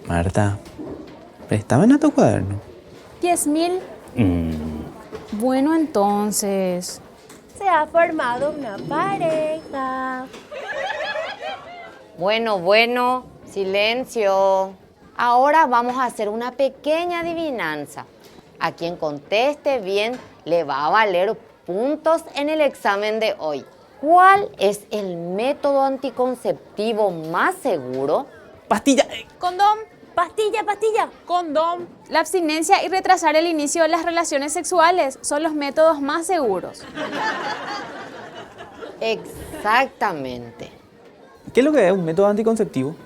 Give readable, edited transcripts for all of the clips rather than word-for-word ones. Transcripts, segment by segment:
Marta, préstame a tu cuaderno. 10.000. Bueno, entonces. Se ha formado una pareja. Bueno, silencio. Ahora vamos a hacer una pequeña adivinanza. A quien conteste bien le va a valer puntos en el examen de hoy. ¿Cuál es el método anticonceptivo más seguro? ¡Pastilla! Condón. Pastilla. Condón. La abstinencia y retrasar el inicio de las relaciones sexuales son los métodos más seguros. Exactamente. ¿Qué es lo que es un método anticonceptivo?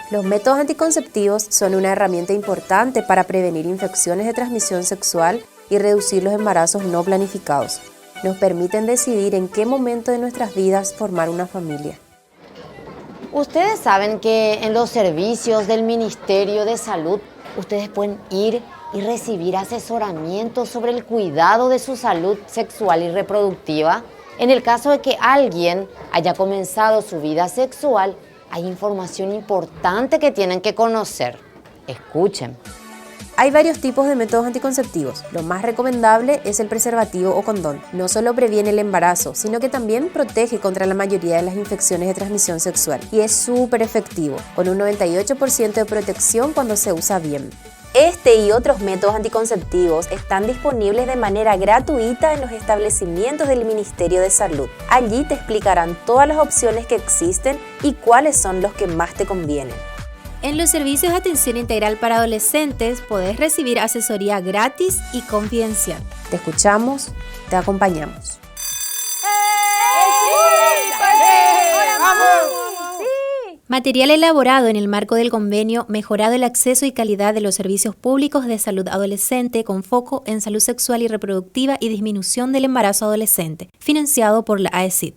Los métodos anticonceptivos son una herramienta importante para prevenir infecciones de transmisión sexual y reducir los embarazos no planificados. Nos permiten decidir en qué momento de nuestras vidas formar una familia. Ustedes saben que en los servicios del Ministerio de Salud, ustedes pueden ir y recibir asesoramiento sobre el cuidado de su salud sexual y reproductiva. En el caso de que alguien haya comenzado su vida sexual, hay información importante que tienen que conocer. Escuchen. Hay varios tipos de métodos anticonceptivos. Lo más recomendable es el preservativo o condón. No solo previene el embarazo, sino que también protege contra la mayoría de las infecciones de transmisión sexual. Y es súper efectivo, con un 98% de protección cuando se usa bien. Este y otros métodos anticonceptivos están disponibles de manera gratuita en los establecimientos del Ministerio de Salud. Allí te explicarán todas las opciones que existen y cuáles son los que más te convienen. En los servicios de atención integral para adolescentes podés recibir asesoría gratis y confidencial. Te escuchamos, te acompañamos. Material elaborado en el marco del convenio Mejorado el acceso y calidad de los servicios públicos de salud adolescente con foco en salud sexual y reproductiva y disminución del embarazo adolescente, financiado por la AECID.